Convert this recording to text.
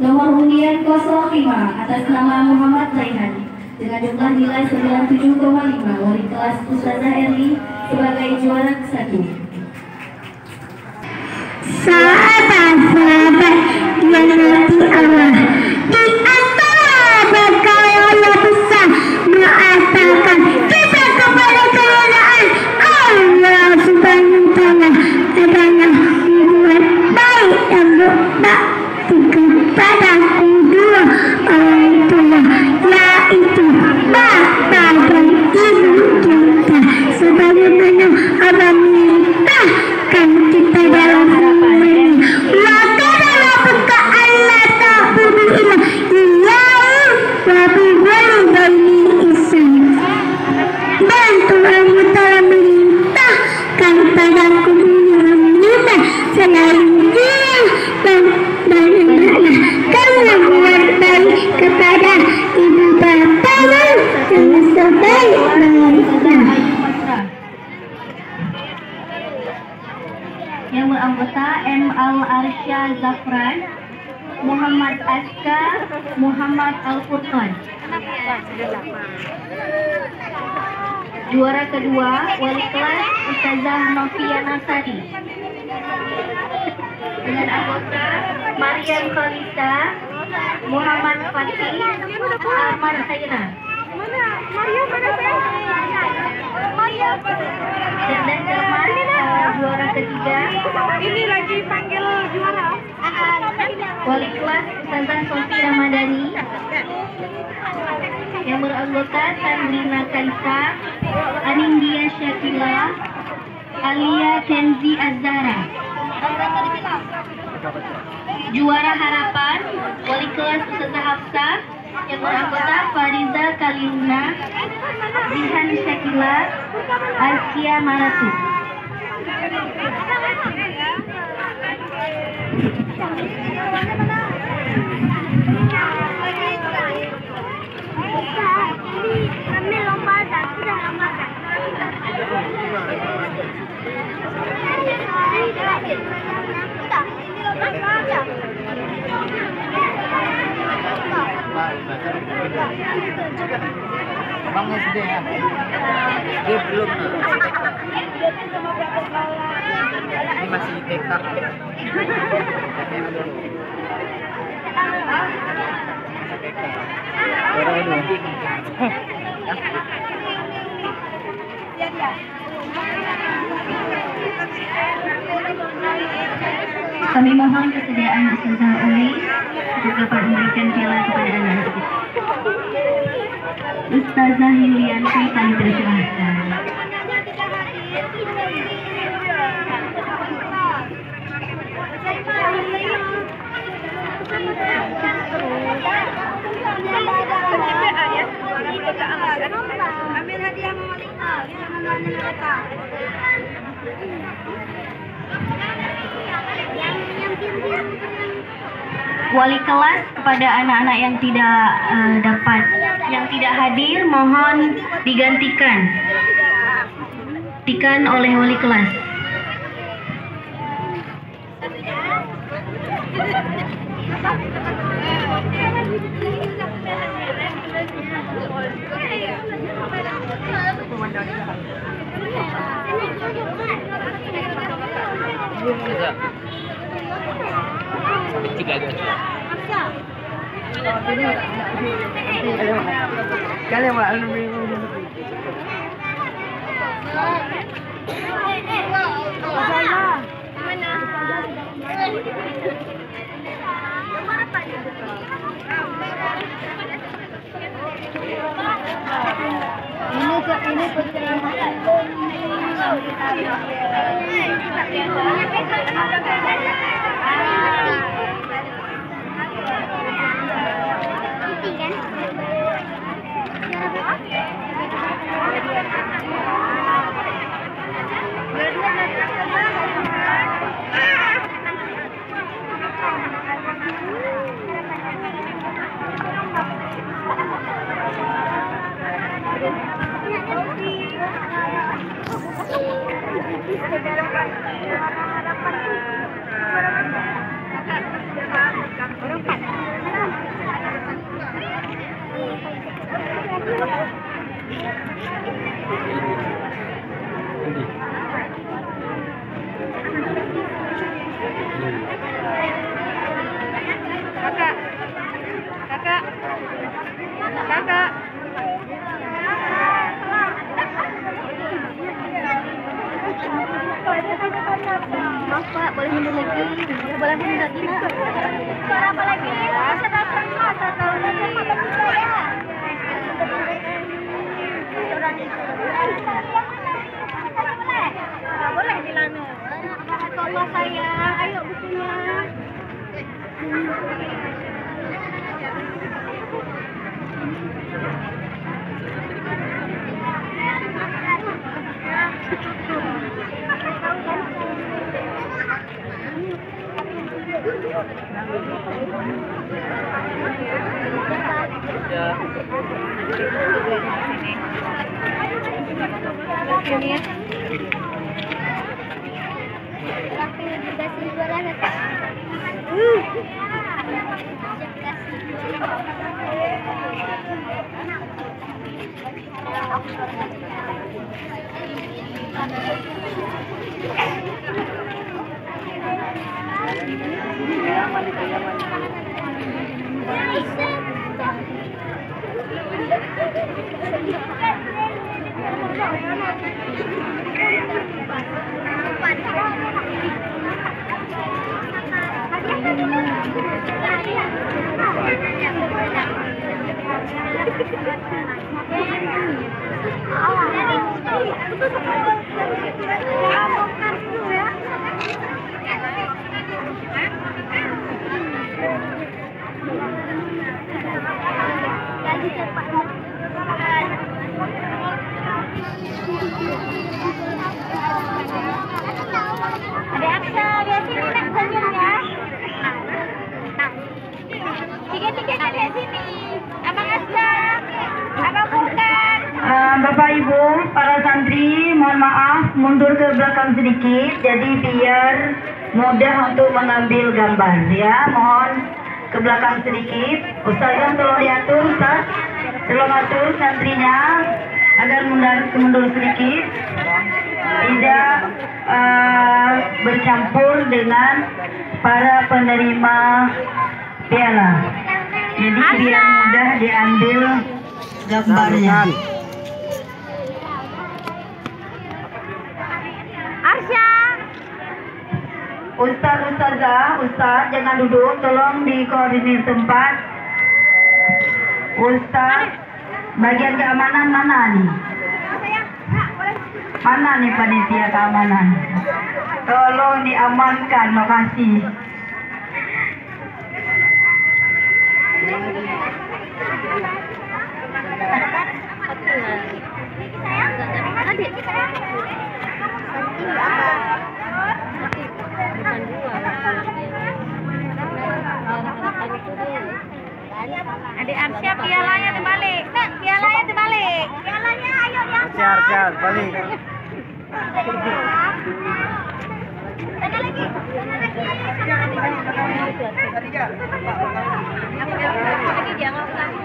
Nomor undian 05 atas nama Muhammad Raihan dengan jumlah nilai 97,5 wali kelas Ustazah Erli sebagai juara 1. Sahabat-sahabat yang nanti Allah, di antara bekal Allah besar mengatakan kita kepada keadaan Allah Subhanahu wa Ta'ala adalah membuat baik dan berbakti kepada kedua orang tua, yaitu bapa dan ibu kita, sebagaimana Allah mintakan kita dalam yang beranggota M. Al-Arsyad Zafran, Muhammad Aska, Muhammad Al-Furqan. Juara kedua, wali kelas Ustazah Novia Nasari dengan anggota Maryam Khalisa, Muhammad Fatih, Ahmad Khaira. Dan Jerman, juara ketiga. Ini lagi panggil juara. Wali kelas Ustazah Sofi Ramadhani yang beranggota Sandrina Kaisa, Anindya Syakila, Alia Kenzi Azhara. Juara harapan, wali kelas Ustazah Hafsah yang beranggota Fariza Kalina, Zihan Syakila, Askia Maratu. Abang SD ya? Dia belum. Ini masih TK. Kami mohon kesediaan Ustazah Uli untuk dapat memberikan piala kepada anak. Ustazah Yulianti kami persilahkan. Ambil hadiah Mama Lina. Wali kelas kepada anak-anak yang tidak hadir mohon digantikan oleh wali kelas. Kalian mak Apa lagi? Boleh dilana. Tolong saya, ayo bukunya. Ada Aksa, lihat sini nak senyum ya. Tiga-tiga lihat sini. Abang Aksa, Abang Furkan. Bapak Ibu, para santri, mohon maaf mundur ke belakang sedikit, jadi biar mudah untuk mengambil gambar ya. Mohon ke belakang sedikit. Ustazah tolong diatur, Ustaz. Tolong atur santrinya agar mundur sedikit, tidak bercampur dengan para penerima piala. Jadi biar mudah diambil gambarnya. Arsya. Ustaz jangan duduk, tolong dikoordinir tempat. Ustaz, bagian keamanan mana nih? Mana nih panitia keamanan? Tolong diamankan, makasih. Adik Arsya, pialanya terbalik. Nak, pialanya terbalik. Pialanya ayo diangkat. Arsya, balik. Sana lagi. Lagi jangan balik.